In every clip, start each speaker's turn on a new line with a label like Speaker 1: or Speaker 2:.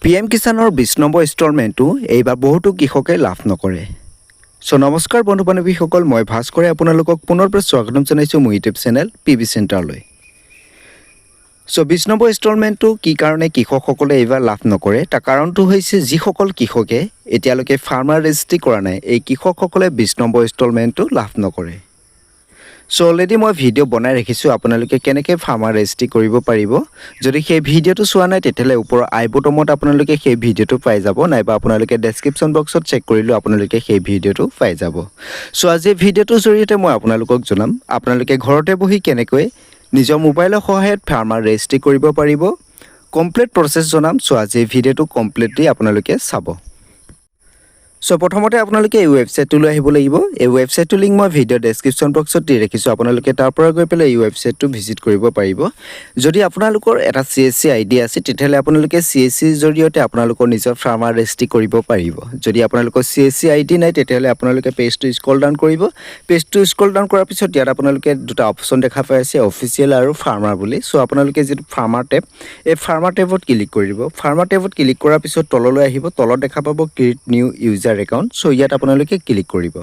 Speaker 1: PM কিষানৰ 20 number ইনষ্টলমেণ্টটো এইবাৰ বহুতো কৃষকে লাভ নকৰে। নমস্কাৰ বন্ধু বান্ধৱীসকল, মই ভাস্কৰে আপোনালোকক পুনৰ স্বাগতম জনাইছোঁ মোৰ ইউটিউব চেনেল PB চেণ্টাৰলৈ। 20 নম্বৰ ইনষ্টলমেণ্টটো কি কাৰণে কৃষকসকলে এইবাৰ লাভ নকৰে তাৰ কাৰণটো হৈছে যিসকল কৃষকে এতিয়ালৈকে ফাৰ্মাৰ ৰেজিষ্ট্ৰি কৰা নাই, এই কৃষকসকলে 20 নম্বৰ ইনষ্টলমেণ্টটো লাভ নকৰে। অলৰেডি মই ভিডিঅ' বনাই ৰাখিছোঁ আপোনালোকে কেনেকৈ ফাৰ্মাৰ ৰেজিষ্ট্ৰি কৰিব পাৰিব। যদি সেই ভিডিঅ'টো চোৱা নাই তেতিয়াহ'লে ওপৰৰ আই বটমত আপোনালোকে সেই ভিডিঅ'টো পাই যাব, নাইবা আপোনালোকে ডেছক্ৰিপশ্যন বক্সত চেক কৰিলেও আপোনালোকে সেই ভিডিঅ'টো পাই যাব। আজি ভিডিঅ'টোৰ জৰিয়তে মই আপোনালোকক জনাম আপোনালোকে ঘৰতে বহি কেনেকৈ নিজৰ মোবাইলৰ সহায়ত ফাৰ্মাৰ ৰেজিষ্ট্ৰি কৰিব পাৰিব। কমপ্লিট প্ৰচেছ জনাম। আজি ভিডিঅ'টো কমপ্লিটলি আপোনালোকে চাব। প্ৰথমতে আপোনালোকে এই ৱেবছাইটটোলৈ আহিব লাগিব। এই ৱেবছাইটটোৰ লিংক মই ভিডিঅ' ডেছক্ৰিপশ্যন বক্সত দি ৰাখিছোঁ, আপোনালোকে তাৰ পৰা গৈ পেলাই এই ৱেবছাইটটো ভিজিট কৰিব পাৰিব। যদি আপোনালোকৰ এটা CSC ID আছে তেতিয়াহ'লে আপোনালোকে CSCৰ জৰিয়তে আপোনালোকৰ নিজৰ ফাৰ্মাৰ ৰেজিষ্ট্ৰি কৰিব পাৰিব। যদি আপোনালোকৰ CSC ID নাই তেতিয়াহ'লে আপোনালোকে পেজটো স্ক্ৰল ডাউন কৰিব। পেজটো স্ক্ৰল ডাউন কৰাৰ পিছত ইয়াত আপোনালোকে দুটা অপশ্যন দেখা পাই আছে, অফিচিয়েল আৰু ফাৰ্মাৰ বুলি। আপোনালোকে যিটো ফাৰ্মাৰ টেব, এই ফাৰ্মাৰ টেবত ক্লিক কৰিব। ফাৰ্মাৰ টেবত ক্লিক কৰাৰ পিছত তললৈ আহিব, তলত দেখা পাব ক্ৰিয়েট নিউ ইউজাৰ একাউণ্ট। ইয়াত আপোনালোকে ক্লিক কৰিব।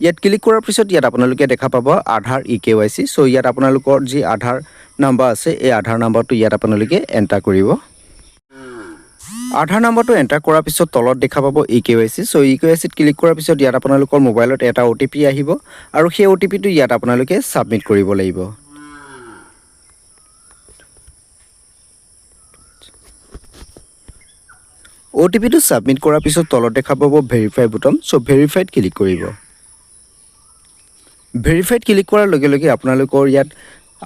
Speaker 1: ইয়াত ক্লিক কৰাৰ পিছত ইয়াত আপোনালোকে দেখা পাব আধাৰ EKYC। ইয়াত আপোনালোকৰ যি আধাৰ নাম্বাৰ আছে এই আধাৰ নাম্বাৰটো ইয়াত আপোনালোকে এণ্টাৰ কৰিব। আধাৰ নাম্বাৰটো এণ্টাৰ কৰাৰ পিছত তলত দেখা পাব EKYC। EKYCত ক্লিক কৰাৰ পিছত ইয়াত আপোনালোকৰ মোবাইলত এটা OTP আহিব আৰু সেই OTPটো ইয়াত আপোনালোকে ছাবমিট কৰিব লাগিব। OTPটো ছাবমিট কৰাৰ পিছত তলত দেখা পাব ভেৰিফাই বুটাম। ভেৰিফাইড ক্লিক কৰিব। ভেৰিফাইড ক্লিক কৰাৰ লগে লগে আপোনালোকৰ ইয়াত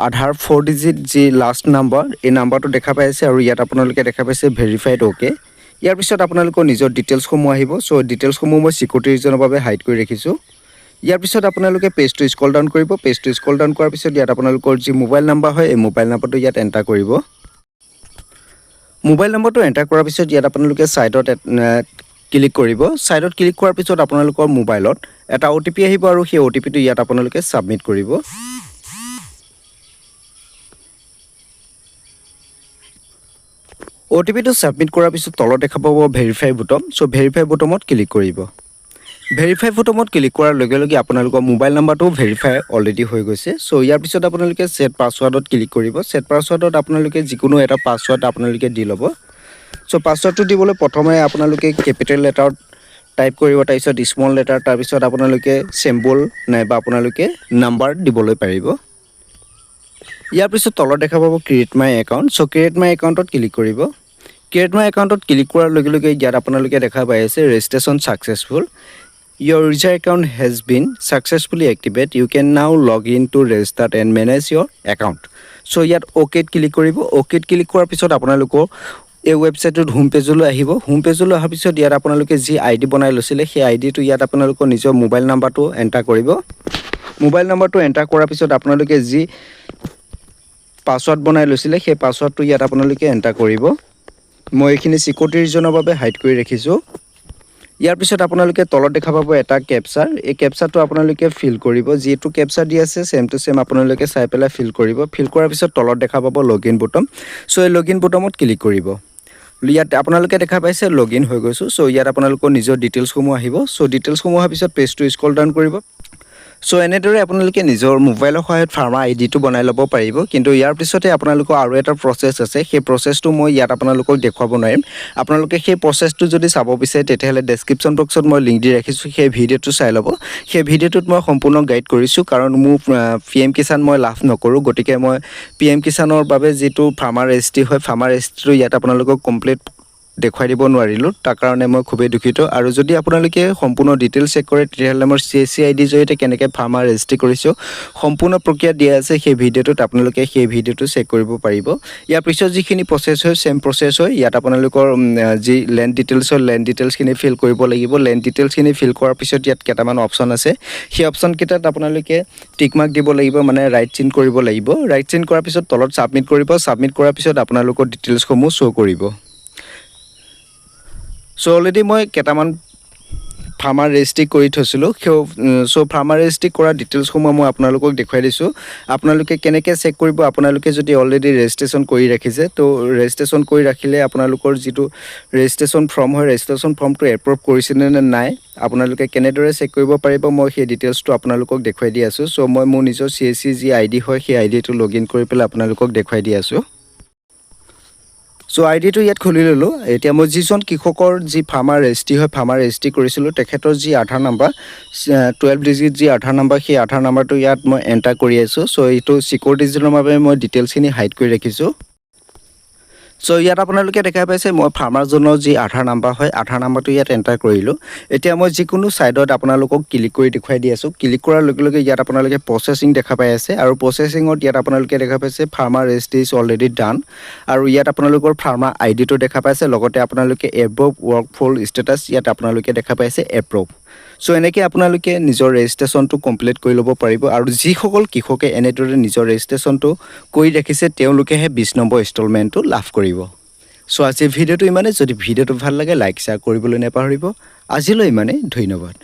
Speaker 1: আধাৰ 4 ডিজিট যি লাষ্ট নাম্বাৰ, এই নাম্বাৰটো দেখা পাই আছে আৰু ইয়াত আপোনালোকে দেখা পাইছে ভেৰিফাইড অ'কে। ইয়াৰ পিছত আপোনালোকৰ নিজৰ ডিটেইলছসমূহ আহিব। ডিটেইলছসমূহ মই চিকিউৰিটি ৰিজনৰ বাবে হাইড কৰি ৰাখিছোঁ। ইয়াৰ পিছত আপোনালোকে পেজটো স্ক্ৰল ডাউন কৰিব। পেজটো স্ক্ৰল ডাউন কৰাৰ পিছত ইয়াত আপোনালোকৰ যি মোবাইল নাম্বাৰ হয় এই মোবাইল নাম্বাৰটো ইয়াত এণ্টাৰ কৰিব। মোবাইল নম্বৰটো এণ্টাৰ কৰাৰ পিছত ইয়াত আপোনালোকে ছাইডত ক্লিক কৰিব। ছাইডত ক্লিক কৰাৰ পিছত আপোনালোকৰ মোবাইলত এটা OTP আহিব আৰু সেই OTPটো ইয়াত আপোনালোকে ছাবমিট কৰিব। OTPটো ছাবমিট কৰাৰ পিছত তলত দেখা পাব ভেৰিফাই বুটাম। ভেৰিফাই বুটামত ক্লিক কৰিব। ভেৰিফাই বুটামত ক্লিক কৰাৰ লগে লগে আপোনালোকৰ মোবাইল নাম্বাৰটো ভেৰিফাই অলৰেডি হৈ গৈছে। ইয়াৰ পিছত আপোনালোকে ছেট পাছৱাৰ্ডত ক্লিক কৰিব। ছেট পাছৱাৰ্ডত আপোনালোকে যিকোনো এটা পাছৱাৰ্ড আপোনালোকে দি ল'ব। পাছৱাৰ্ডটো দিবলৈ প্ৰথমে আপোনালোকে কেপিটেল লেটাৰত টাইপ কৰিব, তাৰপিছত স্মল লেটাৰ, তাৰপিছত আপোনালোকে চিম্বল নাইবা আপোনালোকে নাম্বাৰ দিবলৈ পাৰিব। ইয়াৰ পিছত তলত দেখা পাব ক্ৰিয়েট মাই একাউণ্ট। ক্ৰিয়েট মাই একাউণ্টত ক্লিক কৰিব। ক্ৰিয়েট মাই একাউণ্টত ক্লিক কৰাৰ লগে লগে ইয়াত আপোনালোকে দেখা পাই আছে registration successful. Your user account has been successfully activated. You can now log in to register and manage your account. ইয়াত OKত ক্লিক কৰিব। OKত ক্লিক কৰাৰ পিছত আপোনালোকৰ এই ৱেবছাইটটোত হোম পেজলৈ আহিব। হোম পেজলৈ অহাৰ পিছত ইয়াত আপোনালোকে যি ID বনাই লৈছিলে সেই IDটো ইয়াত আপোনালোকৰ নিজৰ মোবাইল নাম্বাৰটো এণ্টাৰ কৰিব। মোবাইল নাম্বাৰটো এণ্টাৰ কৰাৰ পিছত আপোনালোকে যি পাছৱাৰ্ড বনাই লৈছিলে সেই পাছৱাৰ্ডটো ইয়াত আপোনালোকে এণ্টাৰ কৰিব। মই এইখিনি চিকিউৰিটি ৰিজনৰ বাবে হাইড কৰি ৰাখিছোঁ। ইয়াৰ পিছত আপোনালোকে তলত দেখা পাব এটা কেপচাৰ। এই কেপচাৰটো আপোনালোকে ফিল কৰিব। যিটো কেপচাৰ দি আছে ছেম টু ছেম আপোনালোকে চাই পেলাই ফিল কৰিব। ফিল কৰাৰ পিছত তলত দেখা পাব লগইন বুটাম। এই লগইন বুটামত ক্লিক কৰিব। ইয়াত আপোনালোকে দেখা পাইছে লগইন হৈ গৈছোঁ। ইয়াত আপোনালোকৰ নিজৰ ডিটেইলছসমূহ আহিব। ডিটেইলছসমূহ অহাৰ পিছত পেজটো স্ক্ৰল ডাউন কৰিব। এনেদৰে আপোনালোকে নিজৰ মোবাইলৰ সহায়ত ফাৰ্মাৰ IDটো বনাই ল'ব পাৰিব। কিন্তু ইয়াৰ পিছতে আপোনালোকৰ আৰু এটা প্ৰচেছ আছে। সেই প্ৰচেছটো মই ইয়াত আপোনালোকক দেখুৱাব নোৱাৰিম। আপোনালোকে সেই প্ৰচেছটো যদি চাব বিচাৰে তেতিয়াহ'লে ডেছক্ৰিপশ্যন বক্সত মই লিংক দি ৰাখিছোঁ, সেই ভিডিঅ'টো চাই ল'ব। সেই ভিডিঅ'টোত মই সম্পূৰ্ণ গাইড কৰিছোঁ, কাৰণ মোৰ PM কিষান মই লাভ নকৰোঁ। গতিকে মই PM কিষানৰ বাবে যিটো ফাৰ্মাৰ ৰেজিষ্ট্ৰি হয়, ফাৰ্মাৰ ৰেজিষ্ট্ৰিটো ইয়াত আপোনালোকক কমপ্লিট দেখুৱাই দিব নোৱাৰিলোঁ। তাৰ কাৰণে মই খুবেই দুখিত। আৰু যদি আপোনালোকে সম্পূৰ্ণ ডিটেইলছ চেক কৰে তেতিয়াহ'লে মোৰ CSC IDৰ জৰিয়তে কেনেকৈ ফাৰ্মাৰ ৰেজিষ্ট্ৰি কৰিছোঁ সম্পূৰ্ণ প্ৰক্ৰিয়া দিয়া আছে সেই ভিডিঅ'টোত। আপোনালোকে সেই ভিডিঅ'টো চেক কৰিব পাৰিব। ইয়াৰ পিছত যিখিনি প্ৰচেছ হয় ছেম প্ৰচেছ হয়। ইয়াত আপোনালোকৰ যি লেণ্ড ডিটেইলছখিনি ফিল কৰিব লাগিব। লেণ্ড ডিটেইলছখিনি ফিল কৰাৰ পিছত ইয়াত কেইটামান অপশ্যন আছে। সেই অপশ্যনকেইটাত আপোনালোকে টিক মাৰ্ক দিব লাগিব, মানে ৰাইট চিন কৰিব লাগিব। ৰাইট চিন কৰাৰ পিছত তলত ছাবমিট কৰিব। ছাবমিট কৰাৰ পিছত আপোনালোকৰ ডিটেইলছসমূহ শ্ব' কৰিব। অলৰেডি মই কেইটামান ফাৰ্মাৰ ৰেজিষ্ট্ৰি কৰি থৈছিলোঁ চ' ফাৰ্মাৰ ৰেজিষ্ট্ৰি কৰা ডিটেইলছসমূহ মই আপোনালোকক দেখুৱাই দিছোঁ আপোনালোকে কেনেকৈ চেক কৰিব আপোনালোকে যদি অলৰেডি ৰেজিষ্ট্ৰেশ্যন কৰি ৰাখিছে তো ৰেজিষ্ট্ৰেশ্যন কৰি ৰাখিলে আপোনালোকৰ যিটো ৰেজিষ্ট্ৰেশ্যন ফৰ্ম হয় ৰেজিষ্ট্ৰেশ্যন ফৰ্মটো এপ্ৰুভ কৰিছেনে নে নাই আপোনালোকে কেনেদৰে চেক কৰিব পাৰিব মই সেই ডিটেইলছটো আপোনালোকক দেখুৱাই দি আছোঁ চ' মই মোৰ নিজৰ CSC যি ID হয় সেই IDটো লগ ইন কৰি পেলাই আপোনালোকক দেখুৱাই দি আছোঁ চ' IDটো ইয়াত খুলি ল'লোঁ এতিয়া মই যিজন কৃষকৰ যি ফাৰ্মাৰ ৰেজিষ্ট্ৰি হয় ফাৰ্মাৰ ৰেজিষ্ট্ৰি কৰিছিলোঁ তেখেতৰ যি আধাৰ নাম্বাৰ 12 ডিজিট যি আধাৰ নাম্বাৰ সেই আধাৰ নাম্বাৰটো ইয়াত মই এণ্টাৰ কৰি আছোঁ চ' এইটো চিকিউৰিটি ৰিজনৰ বাবে মই ডিটেইলছখিনি হাইড কৰি ৰাখিছোঁ চ' ইয়াত আপোনালোকে দেখা পাইছে মই ফাৰ্মাৰজনৰ যি আধাৰ নাম্বাৰ হয় আধাৰ নাম্বাৰটো ইয়াত এণ্টাৰ কৰিলোঁ এতিয়া মই যিকোনো ছাইডত আপোনালোকক ক্লিক কৰি দেখুৱাই দি আছোঁ ক্লিক কৰাৰ লগে লগে ইয়াত আপোনালোকে প্ৰচেছিং দেখা পাই আছে আৰু প্ৰচেছিঙত ইয়াত আপোনালোকে দেখা পাইছে ফাৰ্মাৰ ৰেজিষ্ট্ৰি ইজ অলৰেডি ডান আৰু ইয়াত আপোনালোকৰ ফাৰ্মাৰ IDটো দেখা পাইছে লগতে আপোনালোকে এপ্ৰুভ ৱৰ্কফুল ষ্টেটাছ ইয়াত আপোনালোকে দেখা পাইছে এপ্ৰুভ চ' এনেকৈ আপোনালোকে নিজৰ ৰেজিষ্ট্ৰেশ্যনটো কমপ্লিট কৰি ল'ব পাৰিব আৰু যিসকল কৃষকে এনেদৰে নিজৰ ৰেজিষ্ট্ৰেশ্যনটো কৰি ৰাখিছে তেওঁলোকেহে 20 নম্বৰ ইনষ্টলমেণ্টটো লাভ কৰিব চ' আজিৰ ভিডিঅ'টো ইমানেই যদি ভিডিঅ'টো ভাল লাগে লাইক শ্বেয়াৰ কৰিবলৈ নাপাহৰিব আজিলৈ ইমানেই ধন্যবাদ